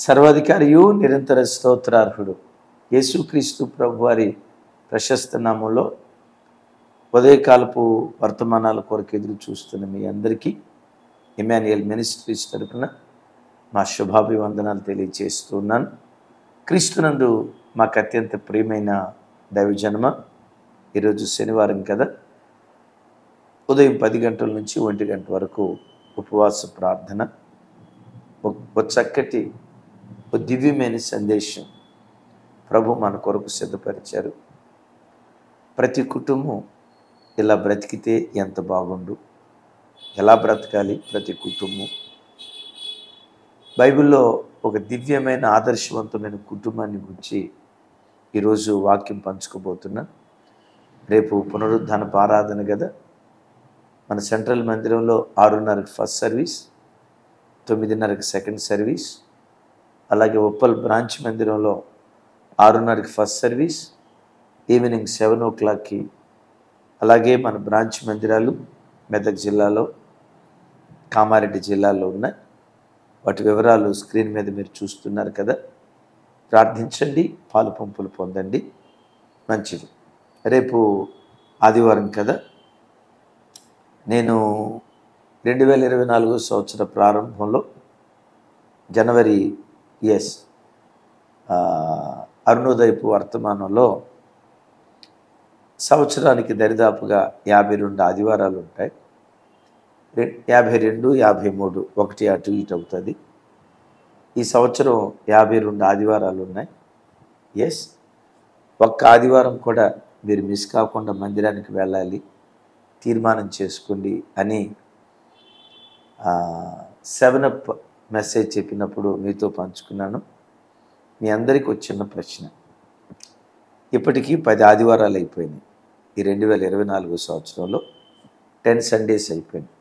సర్వాధికారియు నిరంతర స్తోత్రార్హుడు యేసుక్రీస్తు ప్రభువారి ప్రశస్త నామంలో ఉదయకాలపు వర్తమానాల కొరకు ఎదురు చూస్తున్న మీ అందరికీ ఇమాన్యుయల్ మినిస్ట్రీస్ తరపున మా శుభాభివందనాలు తెలియజేస్తున్నాను. క్రీస్తునందు మాకు అత్యంత ప్రియమైన దైవజనమ, ఈరోజు శనివారం కదా, ఉదయం 10 గంటల నుంచి 1 గంట వరకు ఉపవాస ప్రార్థన, ఒక చక్కటి దివ్యమైన సందేశం ప్రభు మన కొరకు సిద్ధపరిచారు. ప్రతి కుటుంబం ఇలా బ్రతికితే ఎంత బాగుండు, ఎలా బ్రతకాలి ప్రతి కుటుంబం. బైబిల్లో ఒక దివ్యమైన ఆదర్శవంతమైన కుటుంబాన్ని గురించి ఈరోజు వాక్యం పంచుకోబోతున్నా. రేపు పునరుద్ధానపు ఆరాధన కదా, మన సెంట్రల్ మందిరంలో 6:30కి ఫస్ట్ సర్వీస్, 9:30కి సెకండ్ సర్వీస్, అలాగే ఉప్పల్ బ్రాంచ్ మందిరంలో 6:30కి ఫస్ట్ సర్వీస్, ఈవినింగ్ 7 o'clockకి. అలాగే మన బ్రాంచ్ మందిరాలు మెదక్ జిల్లాలో, కామారెడ్డి జిల్లాలో ఉన్నాయి. వాటి వివరాలు స్క్రీన్ మీద మీరు చూస్తున్నారు కదా. ప్రార్థించండి, పాలు పంపులు పొందండి, మంచిది. రేపు ఆదివారం కదా, నేను 2024 సంవత్సర ప్రారంభంలో జనవరి అరుణోదయపు వర్తమానంలో సంవత్సరానికి దరిదాపుగా 52 ఆదివారాలు ఉంటాయి. 52, 53 ఒకటి అటు ఇటు అవుతుంది. ఈ సంవత్సరం 52 ఆదివారాలు ఉన్నాయి. ఒక్క ఆదివారం కూడా మీరు మిస్ కాకుండా మందిరానికి వెళ్ళాలి తీర్మానం చేసుకోండి అని 7up మెసేజ్ చెప్పినప్పుడు మీతో పంచుకున్నాను. మీ అందరికీ వచ్చిన ప్రశ్న, ఇప్పటికీ 10 ఆదివారాలు అయిపోయినాయి. ఈ 2024 సంవత్సరంలో 10 సండేస్ అయిపోయినాయి.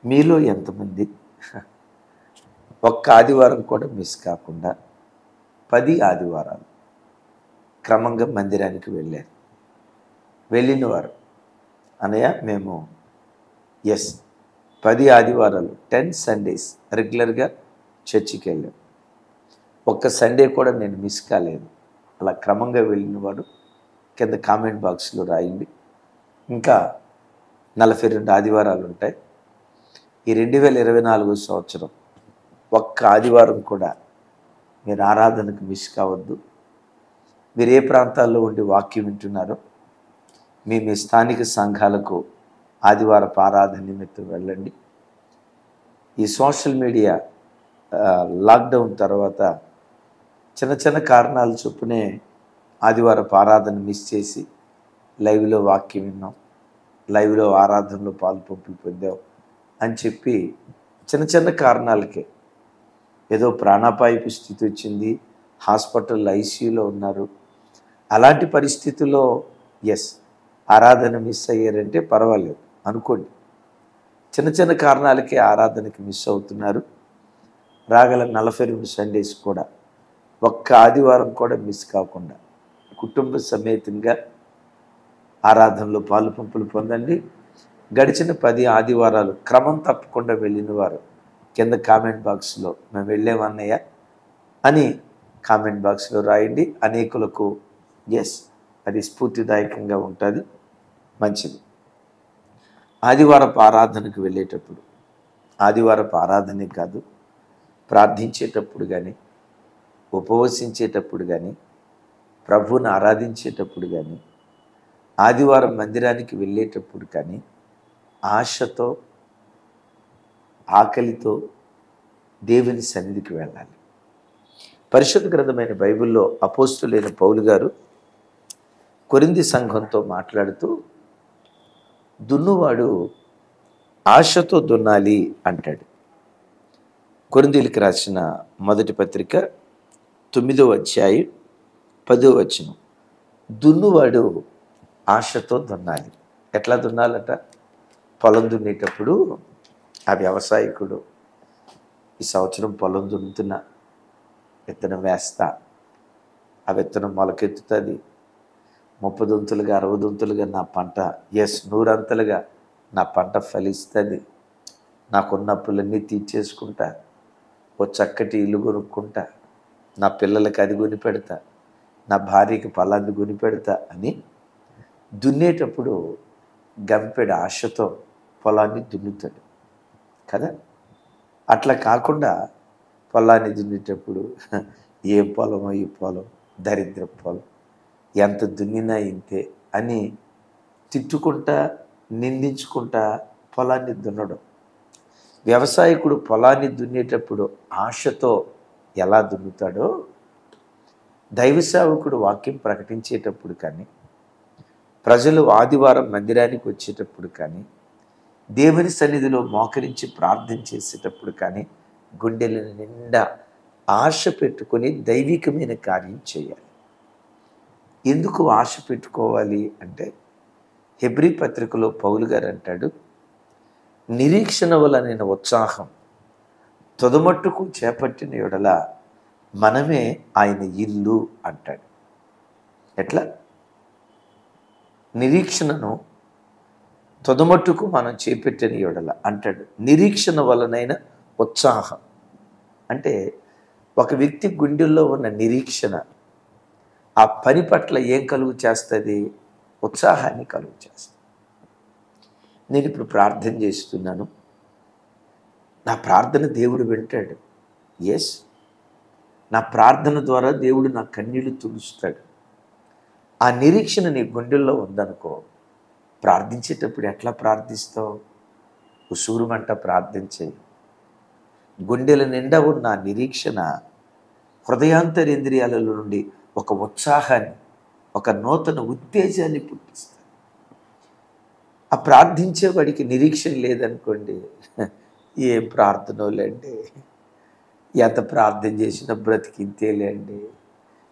మీలో ఎంతమంది ఒక్క ఆదివారం కూడా మిస్ కాకుండా 10 ఆదివారాలు క్రమంగా మందిరానికి వెళ్ళిన వారు అనయ్య మేము 10 ఆదివారాలు 10 సండేస్ రెగ్యులర్గా చర్చికి వెళ్ళాం, ఒక్క సండే కూడా నేను మిస్ కాలేదు. అలా క్రమంగా వెళ్ళినవాడు కింద కామెంట్ బాక్స్లో రాయండి. ఇంకా 42 ఆదివారాలు ఉంటాయి. ఈ 2024 సంవత్సరం ఒక్క ఆదివారం కూడా మీరు ఆరాధనకు మిస్ కావద్దు. మీరు ఏ ప్రాంతాల్లో ఉండి వాక్యం వింటున్నారో మీ స్థానిక సంఘాలకు ఆదివారపు ఆరాధన నిమిత్తం వెళ్ళండి. ఈ సోషల్ మీడియా లాక్డౌన్ తర్వాత చిన్న చిన్న కారణాల చొప్పునే ఆదివారపు ఆరాధన మిస్ చేసి లైవ్లో వాక్యం విన్నాం, లైవ్లో ఆరాధనలో పాలు పంపులు పొందాం అని చెప్పి చిన్న చిన్న కారణాలకే ఏదో ప్రాణాపాయపు స్థితి వచ్చింది, హాస్పిటల్ ఐసీయూలో ఉన్నారు, అలాంటి పరిస్థితుల్లో ఆరాధన మిస్ అయ్యారంటే పర్వాలేదు అనుకోండి. చిన్న చిన్న కారణాలకే ఆరాధనకి మిస్ అవుతున్నారు. రాగల 42 సండేస్ కూడా ఒక్క ఆదివారం కూడా మిస్ కాకుండా కుటుంబ సమేతంగా ఆరాధనలో పాలు పంపులు పొందండి. గడిచిన 10 ఆదివారాలు క్రమం తప్పకుండా వెళ్ళిన వారు కింద కామెంట్ బాక్స్లో మేము వెళ్ళామన్నయ్య అని కామెంట్ బాక్స్లో రాయండి. అనేకులకు అది స్ఫూర్తిదాయకంగా ఉంటుంది, మంచిది. ఆదివారపు ఆరాధనకు వెళ్ళేటప్పుడు, ఆదివారపు ఆరాధనే కాదు, ప్రార్థించేటప్పుడు కానీ, ఉపవసించేటప్పుడు కానీ, ప్రభువుని ఆరాధించేటప్పుడు కానీ, ఆదివారం మందిరానికి వెళ్ళేటప్పుడు కానీ ఆశతో ఆకలితో దేవుని సన్నిధికి వెళ్ళాలి. పరిశుద్ధ గ్రంథమైన బైబిల్లో అపోస్తులైన పౌలు గారు కొరింథీ సంఘంతో మాట్లాడుతూ దున్నువాడు ఆశతో దున్నాలి అంటాడు. కొరింథీయులకు రాసిన మొదటి పత్రిక 9వ అధ్యాయం 10వ వచనం, దున్నువాడు ఆశతో దున్నాలి. ఎట్లా దున్నాలట? పొలం దున్నేటప్పుడు ఆ వ్యవసాయకుడు ఈ సంవత్సరం పొలం దున్నుతున్నా, విత్తనం వేస్తా, ఆ విత్తనం మొలకెత్తుతుంది, 30 దొంతులుగా 60 దొంతులుగా నా పంట 100 అంతలుగా నా పంట ఫలిస్తుంది, నాకున్న అప్పులన్నీ తీర్చేసుకుంటా, ఓ చక్కటి ఇల్లు కొనుక్కుంటా, నా పిల్లలకి అది కొని పెడతా, నా భార్యకి పలాంది కొని పెడతా అని దున్నేటప్పుడు గంపెడు ఆశతో పొలాన్ని దున్నుతాడు కదా. అట్లా కాకుండా పొలాన్ని దున్నేటప్పుడు ఏం పొలమో ఈ పొలం, దరిద్ర పొలం, ఎంత దున్నినా ఇంతే అని తిట్టుకుంటా నిందించుకుంటా పొలాన్ని దున్నడం. వ్యవసాయకుడు పొలాన్ని దున్నేటప్పుడు ఆశతో ఎలా దున్నుతాడో, దైవ సేవకుడు వాక్యం ప్రకటించేటప్పుడు కానీ, ప్రజలు ఆదివారం మందిరానికి వచ్చేటప్పుడు కానీ, దేవుని సన్నిధిలో మోకరించి ప్రార్థన చేసేటప్పుడు కానీ గుండెల నిండా ఆశ పెట్టుకొని దైవికమైన కార్యం చేయాలి. ఎందుకు ఆశ పెట్టుకోవాలి అంటే, హెబ్రీ పత్రికలో పౌలు గారు అంటాడు, నిరీక్షణ వలన ఉత్సాహం తొదమట్టుకు చేపట్టిన యెడల మనమే ఆయన ఇల్లు అంటాడు. ఎట్లా? నిరీక్షణను తొదమట్టుకు మనం చేపట్టిన యెడల అంటాడు. నిరీక్షణ వలనైన ఉత్సాహం అంటే ఒక వ్యక్తి గుండెల్లో ఉన్న నిరీక్షణ ఆ పని పట్ల ఏం కలుగు చేస్తుంది? ఉత్సాహాన్ని కలుగు చేస్తుంది. నేను ఇప్పుడు ప్రార్థన చేస్తున్నాను, నా ప్రార్థన దేవుడు వింటాడు. ఎస్, నా ప్రార్థన ద్వారా దేవుడు నా కన్నీళ్లు తుడుస్తాడు. ఆ నిరీక్షణ నీ గుండెల్లో ఉందనుకో, ప్రార్థించేటప్పుడు ఎట్లా ప్రార్థిస్తావు? ఉసూరుమంట ప్రార్థన చేయి. గుండెల నిండా ఉన్న నిరీక్షణ హృదయాంతరేంద్రియాలలో నుండి ఒక ఉత్సాహాన్ని, ఒక నూతన ఉత్తేజాన్ని పుట్టిస్తుంది. ఆ ప్రార్థించేవాడికి నిరీక్షణ లేదనుకోండి, ఏం ప్రార్థనలేండి, ఎంత ప్రార్థన చేసినా బ్రతికింతేలేండి,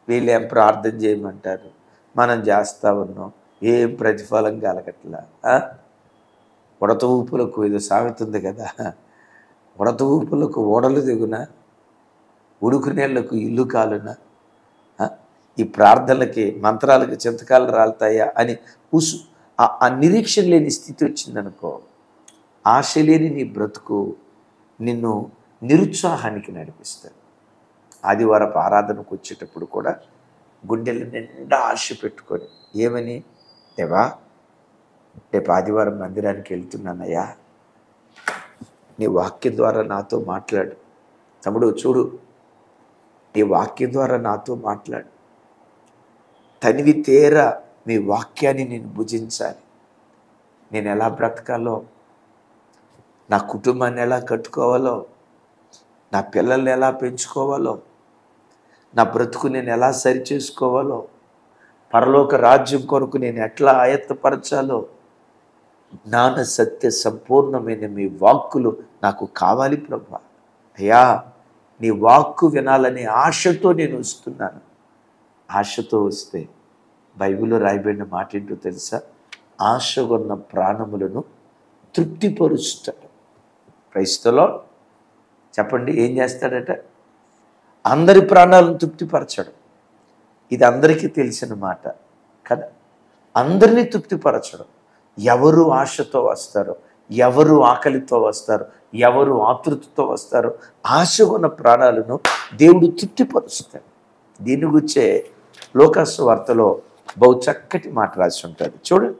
వీళ్ళేం ప్రార్థన చేయమంటారు, మనం చేస్తూ ఉన్నాం, ఏం ప్రతిఫలం కలగట్లా. ఉడత ఊపులకు ఏదో సామెత ఉంది కదా, ఉడత ఊపులకు ఓడలు దిగున, ఉడుకు నీళ్లకు ఇల్లు కాలున, ఈ ప్రార్థనలకి మంత్రాలకి చింతకాలు రాలుతాయా అని ఆ నిరీక్షణ లేని స్థితి వచ్చిందనుకో, ఆశ లేని నీ బ్రతుకు నిన్ను నిరుత్సాహానికి నడిపిస్తుంది. ఆదివారపు ఆరాధనకు వచ్చేటప్పుడు కూడా గుండెల నిండా ఆశ పెట్టుకొని, ఏమని? దేవా, రేపు ఆదివారం మందిరానికి వెళ్తున్నానయ్యా, నీ వాక్యం ద్వారా నాతో మాట్లాడు. తమ్ముడు చూడు, నీ వాక్యం ద్వారా నాతో మాట్లాడు. తనివి తేరా మీ వాక్యాన్ని నేను భుజించాలి. నేను ఎలా బ్రతకాలో, నా కుటుంబాన్ని ఎలా కట్టుకోవాలో, నా పిల్లల్ని ఎలా పెంచుకోవాలో, నా బ్రతుకు నేను ఎలా సరిచేసుకోవాలో, పరలోక రాజ్యం కొరకు నేను ఎట్లా ఆయత్తపరచాలో, జ్ఞాన సత్య సంపూర్ణమైన మీ వాక్కులు నాకు కావాలి ప్రభా. అయ్యా, నీ వాక్కు వినాలనే ఆశతో నేను వస్తున్నాను. ఆశతో వస్తే బైబిల్లో రాయబడిన మాట ఏంటో తెలుసా? ఆశ ఉన్న ప్రాణములను తృప్తిపరుస్తాడు. క్రైస్తవులో చెప్పండి, ఏం చేస్తాడట? అందరి ప్రాణాలను తృప్తిపరచడం. ఇది అందరికీ తెలిసిన మాట కదా. అందరినీ తృప్తిపరచడం. ఎవరు ఆశతో వస్తారో, ఎవరు ఆకలితో వస్తారో, ఎవరు ఆతృతతో వస్తారో, ఆశ ఉన్న ప్రాణాలను దేవుడు తృప్తిపరుస్తాడు. దీని గురించే లోకాసు వార్తలో బహు చక్కటి మాట రాసి ఉంటుంది. చూడండి,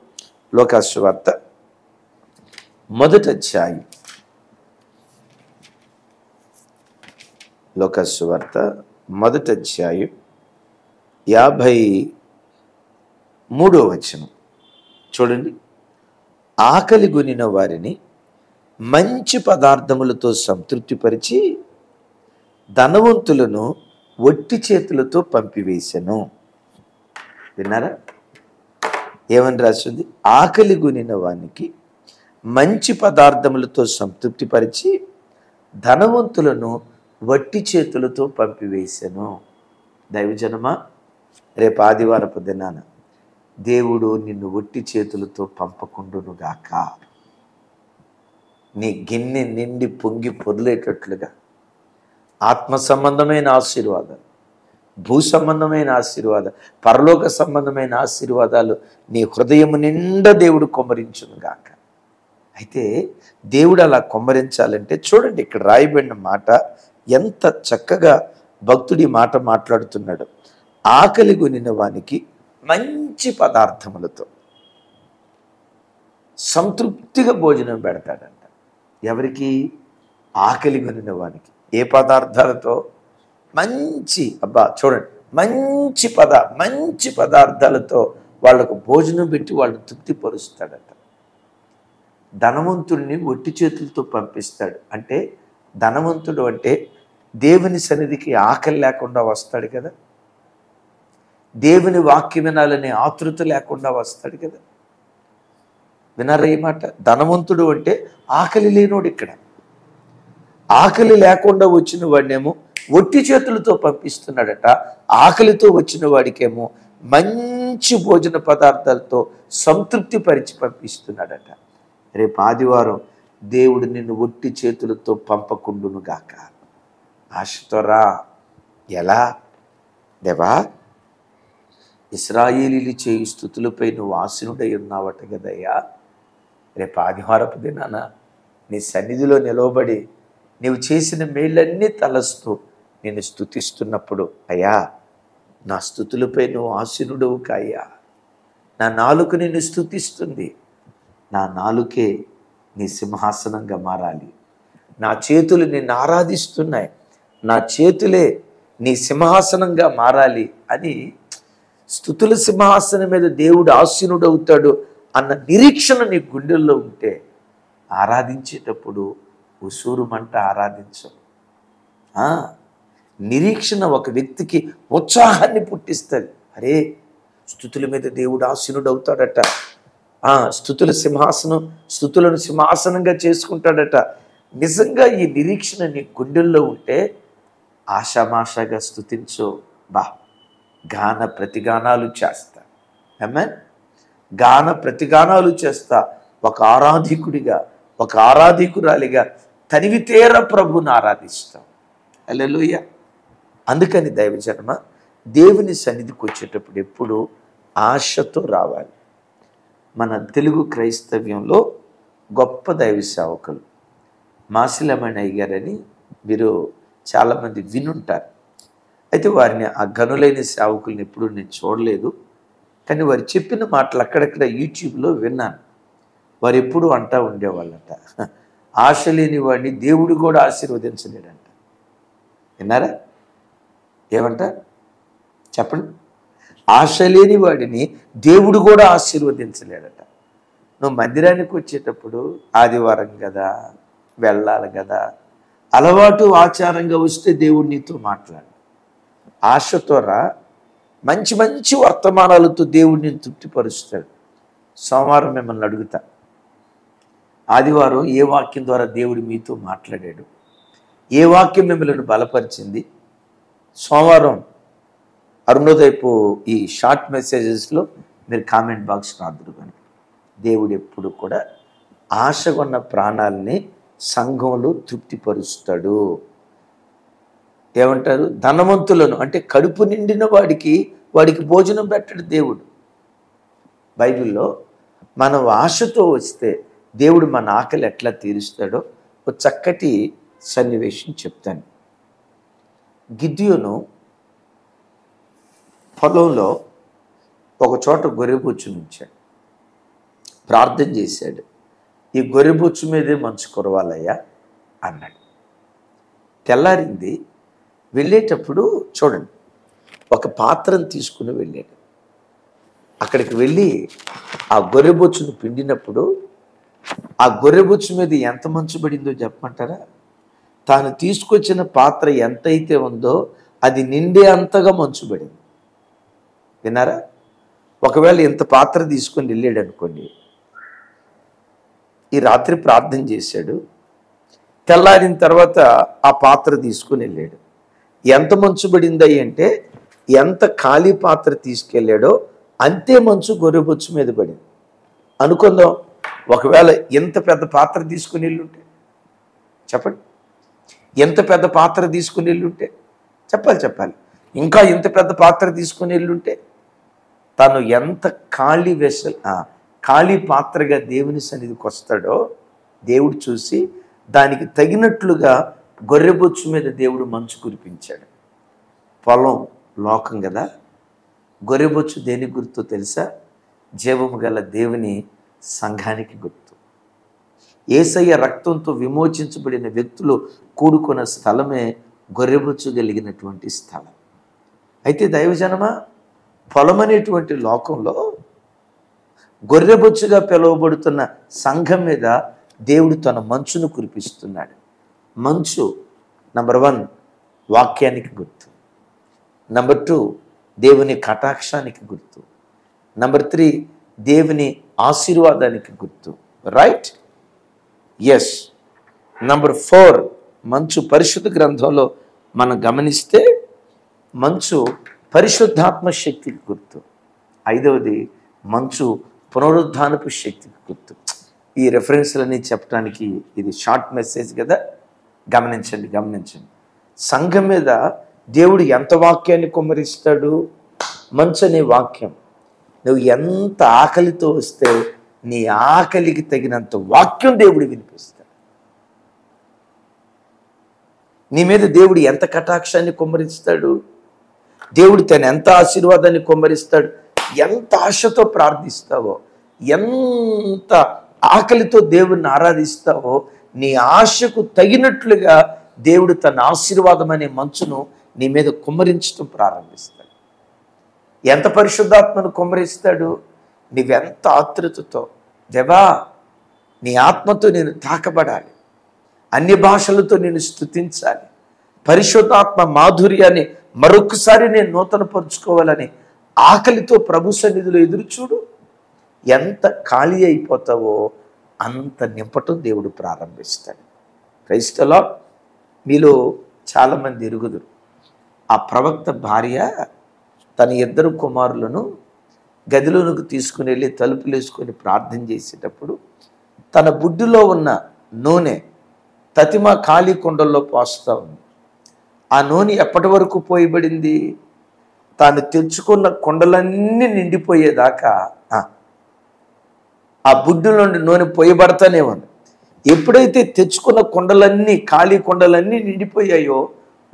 లోకాసు వార్త 1వ అధ్యాయం. లోకాసు వార్త 1వ అధ్యాయం 53వ వచనం చూడండి. ఆకలి గొనిన వారిని మంచి పదార్థములతో సంతృప్తిపరిచి ధనవంతులను ఒట్టి చేతులతో పంపివేశను. విన్నారా? ఏమని రాస్తుంది? ఆకలి గొనిన వానికి మంచి పదార్థములతో సంతృప్తిపరిచి ధనవంతులను వట్టి చేతులతో పంపివేశను. దైవజనమా, రేపు ఆదివారపు దినాన దేవుడు నిన్ను ఒట్టి చేతులతో పంపకుండునుగాక. నీ గిన్నె నిండి పొంగి పొర్లేటట్లుగా ఆత్మ సంబంధమైన ఆశీర్వాదాలు, భూ సంబంధమైన ఆశీర్వాదాలు, పరలోక సంబంధమైన ఆశీర్వాదాలు నీ హృదయము నిండా దేవుడు కొమ్మరించునుగాక. అయితే దేవుడు అలా కొమ్మరించాలంటే చూడండి, ఇక్కడ రాయబడిన మాట ఎంత చక్కగా భక్తుడి మాట మాట్లాడుతున్నాడు. ఆకలి కొనిన వానికి మంచి పదార్థములతో సంతృప్తిగా భోజనం పెడతాడంట. ఎవరికి? ఆకలి కొనిన వానికి. ఏ పదార్థాలతో? మంచి, అబ్బా చూడండి, మంచి పదార్థాలతో వాళ్ళకు భోజనం పెట్టి వాళ్ళని తృప్తిపరుస్తాడట. ధనవంతుడిని ఒట్టి చేతులతో పంపిస్తాడు. అంటే ధనవంతుడు అంటే దేవుని సన్నిధికి ఆకలి లేకుండా వస్తాడు కదా, దేవుని వాక్యం వినాలనే ఆతృత లేకుండా వస్తాడు కదా. వినరా ఈ మాట? ధనవంతుడు అంటే ఆకలి లేనోడు. ఇక్కడ ఆకలి లేకుండా వచ్చిన వాడినేమో ఒట్టి చేతులతో పంపిస్తున్నాడట. ఆకలితో వచ్చిన వాడికేమో మంచి భోజన పదార్థాలతో సంతృప్తి పరిచి పంపిస్తున్నాడట. రేపు ఆదివారం దేవుడు నిన్ను ఒట్టి చేతులతో పంపకుండును గాక. ఆశతో రా. ఎలా? దేవా, ఇశ్రాయేలీలు చేయు స్తుతులపై నువ్వు ఆసీనుడై ఉన్నావట కదయ్యా. రేపు ఆదివారపు దినాన నీ సన్నిధిలో నిలవబడి నీవు చేసిన మేళ్ళన్నీ తలస్తూ నేను స్తుతిస్తున్నప్పుడు, అయ్యా నా స్తుతులపై నువ్వు ఆసీనుడవు కాయ్యా. నా నాలుక నిన్ను స్తుతిస్తుంది. నా నాలుకే నీ సింహాసనంగా మారాలి. నా చేతులు నిన్ను ఆరాధిస్తున్నాయి. నా చేతులే నీ సింహాసనంగా మారాలి అని స్తుతుల సింహాసనం మీద దేవుడు ఆసీనుడవుతాడు అన్న నిరీక్షణ నీ గుండెల్లో ఉంటే ఆరాధించేటప్పుడు ఉసూరుమంట ఆరాధించవు. నిరీక్షణ ఒక వ్యక్తికి ఉత్సాహాన్ని పుట్టిస్తుంది. అరే, స్తుతుల మీద దేవుడు ఆసీనుడవుతాడట, స్తుతులను సింహాసనంగా చేసుకుంటాడట. నిజంగా ఈ నిరీక్షణ నీ గుండెల్లో ఉంటే ఆషామాషాగా స్తుతించో. బా, గాన ప్రతిగానాలు చేస్తా. ఆమేన్. గాన ప్రతిగానాలు చేస్తా. ఒక ఆరాధికుడిగా, ఒక ఆరాధికురాలిగా తనివితేర ప్రభుని ఆరాధిస్తాం. హల్లెలూయా. అందుకని దైవజనమ, దేవుని సన్నిధికి వచ్చేటప్పుడు ఎప్పుడు ఆశతో రావాలి. మన తెలుగు క్రైస్తవ్యంలో గొప్ప దైవ సేవకులు మాసిలమణయ్య గారని మీరు చాలామంది వినుంటారు. అయితే వారిని, ఆ గనులైన సేవకుల్ని ఎప్పుడు నేను చూడలేదు, కానీ వారు చెప్పిన మాటలు అక్కడక్కడ యూట్యూబ్లో విన్నాను. వారు ఎప్పుడు అంటూ ఉండేవాళ్ళంట, ఆశ లేని వాడిని దేవుడు కూడా ఆశీర్వదించలేడంట. విన్నారా? ఏమంట చెప్పండి. ఆశ లేని వాడిని దేవుడు కూడా ఆశీర్వదించలేడట. నువ్వు మందిరానికి వచ్చేటప్పుడు ఆదివారం కదా, వెళ్ళాలి కదా, అలవాటు ఆచారంగా వస్తే దేవుడు నీతో మాట్లాడు. ఆశతో రా. మంచి మంచి వర్తమానాలతో దేవుడిని తృప్తిపరుస్తాడు. సోమవారం మిమ్మల్ని అడుగుతా, ఆదివారం ఏ వాక్యం ద్వారా దేవుడు మీతో మాట్లాడాడు? ఏ వాక్యం మిమ్మల్ని బలపరిచింది? సోమవారం అరుణోదయపు ఈ షార్ట్ మెసేజెస్లో మీరు కామెంట్ బాక్స్ రాదురు. కానీ దేవుడు ఎప్పుడు కూడా ఆశగొన్న ప్రాణాలని సంఘంలో తృప్తిపరుస్తాడు. ఏమంటారు? ధనవంతులను, అంటే కడుపు నిండిన వాడికి భోజనం పెట్టడు దేవుడు. బైబిల్లో మనం ఆశతో వస్తే దేవుడు మన ఆకలి ఎట్లా తీరుస్తాడో ఒక చక్కటి సన్నివేశం చెప్తాను. గిద్యోను పొలంలో ఒక చోట గొర్రెబొచ్చు నుంచాడు, ప్రార్థన చేశాడు. ఈ గొర్రెబొచ్చు మీదే మంచు కురవాలయ్యా అన్నాడు. తెల్లారింది. వెళ్ళేటప్పుడు చూడండి, ఒక పాత్రను తీసుకుని వెళ్ళాడు. అక్కడికి వెళ్ళి ఆ గొర్రెబొచ్చును పిండినప్పుడు ఆ గొర్రెబొచ్చు మీద ఎంత మంచు పడిందో చెప్పమంటారా? తాను తీసుకొచ్చిన పాత్ర ఎంతైతే ఉందో అది నిండే అంతగా మంచు పడింది. విన్నారా? ఒకవేళ ఇంత పాత్ర తీసుకొని వెళ్ళాడు అనుకోండి, ఈ రాత్రి ప్రార్థన చేశాడు, తెల్లారిన తర్వాత ఆ పాత్ర తీసుకుని వెళ్ళాడు. ఎంత మంచు పడింది అంటే ఎంత ఖాళీ పాత్ర తీసుకెళ్ళాడో అంతే మంచు గొర్రెబొచ్చు మీద పడింది అనుకుందాం. ఒకవేళ ఎంత పెద్ద పాత్ర తీసుకుని వెళ్ళుంటే చెప్పండి, ఎంత పెద్ద పాత్ర తీసుకుని వెళ్ళుంటే చెప్పాలి, ఇంకా ఎంత పెద్ద పాత్ర తీసుకుని వెళ్ళుంటే తను ఎంత ఖాళీ పాత్రగా దేవుని సన్నిధికి వస్తాడో దేవుడు చూసి దానికి తగినట్లుగా గొర్రెబొచ్చు మీద దేవుడు మంచు కురిపించాడు. పొలం లోకం కదా, గొర్రెబొచ్చు దేనికి గుర్తు తెలుసా? జీవము గల దేవుని సంఘానికి గుర్తు. యేసయ్య రక్తంతో విమోచించబడిన వ్యక్తులు కూడుకున్న స్థలమే గొర్రెబొచ్చు కలిగినటువంటి స్థలం. అయితే దైవజనమా, పొలం అనేటువంటి లోకంలో గొర్రెబొచ్చుగా పిలువబడుతున్న సంఘం మీద దేవుడు తన మంచును కురిపిస్తున్నాడు. మంచు నంబర్ 1 వాక్యానికి గుర్తు, నంబర్ 2 దేవుని కటాక్షానికి గుర్తు, నంబర్ 3 దేవుని ఆశీర్వాదానికి గుర్తు. రైట్? ఎస్. నంబర్ 4 మంచు పరిశుద్ధ గ్రంథంలో మనం గమనిస్తే మంచు పరిశుద్ధాత్మ శక్తికి గుర్తు. 5వది మంచు పునరుద్ధానపు శక్తికి గుర్తు. ఈ రెఫరెన్స్లన్నీ చెప్పడానికి ఇది షార్ట్ మెసేజ్ కదా. గమనించండి. సంఘం మీద దేవుడు ఎంత వాక్యాన్ని కుమ్మరిస్తాడు? మంచు అనే వాక్యం. నువ్వు ఎంత ఆకలితో వస్తే నీ ఆకలికి తగినంత వాక్యం దేవుడు వినిపిస్తాడు. నీ మీద దేవుడు ఎంత కటాక్షాన్ని కుమ్మరిస్తాడు? దేవుడు తను ఎంత ఆశీర్వాదాన్ని కుమ్మరిస్తాడు? ఎంత ఆశతో ప్రార్థిస్తావో, ఎంత ఆకలితో దేవుణ్ణి ఆరాధిస్తావో, నీ ఆశకు తగినట్లుగా దేవుడు తన ఆశీర్వాదం అనే మంచును నీ మీద కుమ్మరించడం ప్రారంభిస్తాడు. ఎంత పరిశుద్ధాత్మను కుమ్మరిస్తాడు? నీవెంత ఆతృతతో, దేవా నీ ఆత్మతో నేను తాకబడాలి, అన్య భాషలతో నేను స్తుతించాలి, పరిశుద్ధాత్మ మాధుర్యాన్ని మరొకసారి నేను నూతనపరుచుకోవాలని ఆకలితో ప్రభు సన్నిధిలో ఎదురుచూడు. ఎంత ఖాళీ అయిపోతావో అంత నింపటం దేవుడు ప్రారంభిస్తాడు. Praise the Lord. మీలో చాలామంది ఎరుగుదురు, ఆ ప్రవక్త భార్య తన 2 కుమారులను గదిలోనికి తీసుకుని వెళ్ళి తలుపులు వేసుకొని ప్రార్థన చేసేటప్పుడు తన బుడ్డిలో ఉన్న నూనె తతిమ ఖాళీ కుండల్లో పోస్తూ ఉంది. ఆ నూనె ఎప్పటి వరకు పోయబడింది? తాను తెచ్చుకున్న కుండలన్నీ నిండిపోయేదాకా ఆ బుడ్డుల నుండి నూనె పోయబడతానే ఉంది. ఎప్పుడైతే తెచ్చుకున్న కుండలన్నీ, ఖాళీ కుండలన్నీ నిండిపోయాయో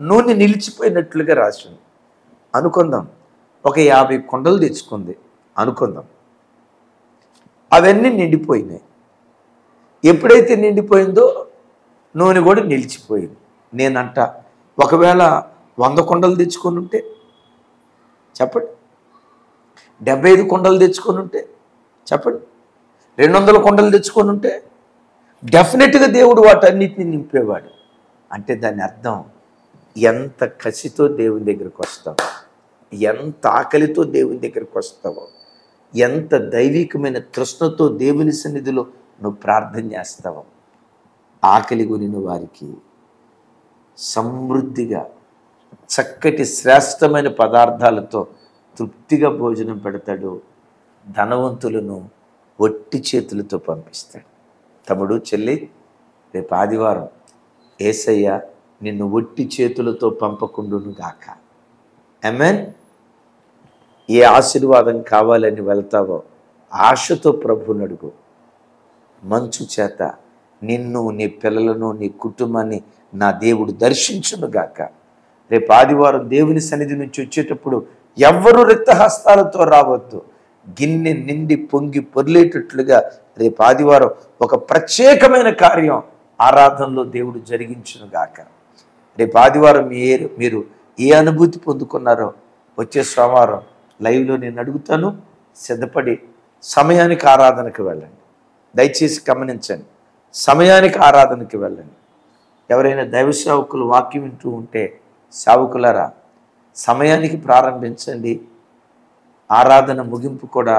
నూనె నిలిచిపోయినట్లుగా రాసింది. అనుకుందాం, ఒక 50 కుండలు తెచ్చుకుంది అనుకుందాం, అవన్నీ నిండిపోయినాయి. ఎప్పుడైతే నిండిపోయిందో నూనె కూడా నిలిచిపోయింది. నేనంట, ఒకవేళ 100 కుండలు తెచ్చుకొని ఉంటే చెప్పండి, 75 కుండలు తెచ్చుకొని ఉంటే చెప్పండి, 200 కుండలు తెచ్చుకొని ఉంటే డెఫినెట్గా దేవుడు వాటన్నిటిని నింపేవాడు. అంటే దాని అర్థం ఎంత కసితో దేవుని దగ్గరికి వస్తావో, ఎంత ఆకలితో దేవుని దగ్గరికి వస్తావో, ఎంత దైవికమైన తృష్ణతో దేవుని సన్నిధిలో నువ్వు ప్రార్థన చేస్తావో, ఆకలి కొనిన వారికి సమృద్ధిగా చక్కటి శ్రేష్టమైన పదార్థాలతో తృప్తిగా భోజనం పెడతాడు. ధనవంతులను ఒట్టి చేతులతో పంపిస్తాడు. తమ్ముడు, చెల్లి, రేపు ఆదివారం యేసయ్య నిన్ను ఒట్టి చేతులతో పంపకుండును గాక. ఆమేన్. ఏ ఆశీర్వాదం కావాలని వెళ్తావో ఆశతో ప్రభువుని అడుగు. మంచు చేత నిన్ను, నీ పిల్లలను, నీ కుటుంబాన్ని నా దేవుడు దర్శించును గాక. రేపు ఆదివారం దేవుని సన్నిధి నుంచి వచ్చేటప్పుడు ఎవ్వరూ రిక్తహస్తాలతో రావద్దు. గిన్నె నిండి పొంగి పొర్లేటట్లుగా రేపు ఆదివారం ఒక ప్రత్యేకమైన కార్యం ఆరాధనలో దేవుడు జరిగించును గాక. రేపు ఆదివారం మీరు ఏ అనుభూతి పొందుకున్నారో వచ్చే సోమవారం లైవ్లో నేను అడుగుతాను. సిద్ధపడి సమయానికి ఆరాధనకు వెళ్ళండి. దయచేసి గమనించండి, సమయానికి ఆరాధనకి వెళ్ళండి. ఎవరైనా దైవ సేవకులు వాక్యం వింటూ ఉంటే, సేవకులారా సమయానికి ప్రారంభించండి. ఆరాధన ముగింపు కూడా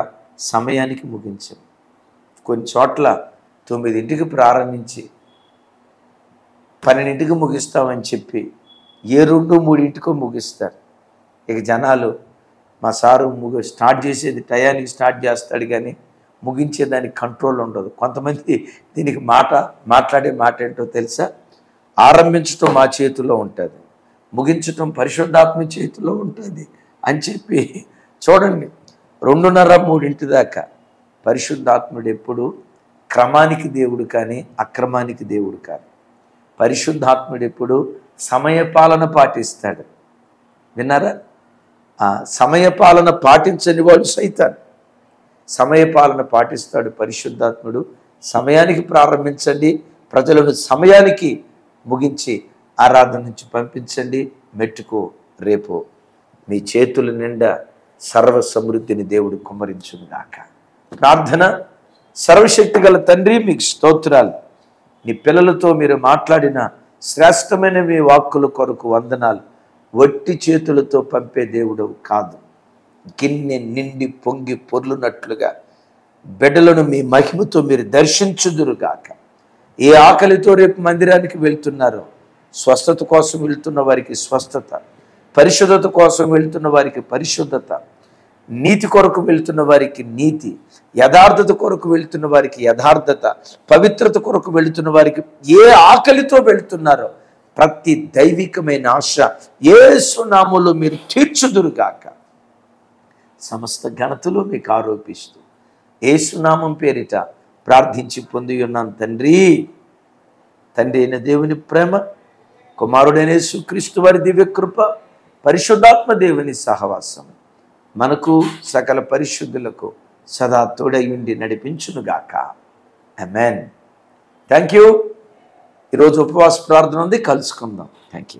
సమయానికి ముగించండి. కొన్ని చోట్ల 9ంటికి ప్రారంభించి 12ంటికి ముగిస్తామని చెప్పి 2-3 ముగిస్తారు. ఇక జనాలు, మా సారు స్టార్ట్ చేసేది టయానికి స్టార్ట్ చేస్తాడు కానీ ముగించేదానికి కంట్రోల్ ఉండదు. కొంతమంది దీనికి మాట్లాడే మాట ఏంటో తెలుసా? ఆరంభించటం మా చేతిలో ఉంటుంది, ముగించటం పరిశుద్ధాత్మ చేతిలో ఉంటుంది అని చెప్పి చూడండి 2:30-3 దాకా. పరిశుద్ధాత్ముడు ఎప్పుడు క్రమానికి దేవుడు కానీ అక్రమానికి దేవుడు కాదు. పరిశుద్ధాత్ముడు ఎప్పుడు సమయపాలన పాటిస్తాడు. విన్నారా? సమయపాలన పాటించని వాడు సైతాన్. సమయపాలన పాటిస్తాడు పరిశుద్ధాత్ముడు. సమయానికి ప్రారంభించండి, ప్రజలను సమయానికి ముగించి ఆరాధన నుంచి పంపించండి. మెట్టుకు రేపు మీ చేతుల నిండా సర్వ సమృద్ధిని దేవుడు కుమ్మరించుగాక. ప్రార్థన. సర్వశక్తి గల తండ్రి, మీకు స్తోత్రాలు. నీ పిల్లలతో మీరు మాట్లాడిన శ్రేష్టమైన మీ వాక్కుల కొరకు వందనాలు. వట్టి చేతులతో పంపే దేవుడు కాదు, గిన్నె నిండి పొంగి పొర్లునట్లుగా బిడ్డలను మీ మహిమతో మీరు దర్శించుదురుగాక. ఏ ఆకలితో రేపు మందిరానికి వెళ్తున్నారో, స్వస్థత కోసం వెళ్తున్న వారికి స్వస్థత, పరిశుద్ధత కోసం వెళ్తున్న వారికి పరిశుద్ధత, నీతి కొరకు వెళ్తున్న వారికి నీతి, యథార్థత కొరకు వెళ్తున్న వారికి యథార్థత, పవిత్రత కొరకు వెళ్తున్న వారికి ఏ ఆకలితో వెళ్తున్నారో ప్రతి దైవికమైన ఆశ యేసు నామములో మీరు తీర్చుదురుగాక. సమస్త ఘనతలు మీకు ఆరోపిస్తూ యేసు నామం పేరిట ప్రార్థించి పొంది ఉన్నాను తండ్రి. తండ్రి అయిన దేవుని ప్రేమ, కుమారుడైన యేసుక్రీస్తు వారి దివ్య కృప, పరిశుద్ధాత్మ దేవుని సహవాసం మనకు సకల పరిశుద్ధులకు సదా తోడై ఉండి నడిపించునుగాక. ఆమేన్. Thank you. ఈరోజు ఉపవాస ప్రార్థన ఉంది, కలుసుకుందాం. Thank you.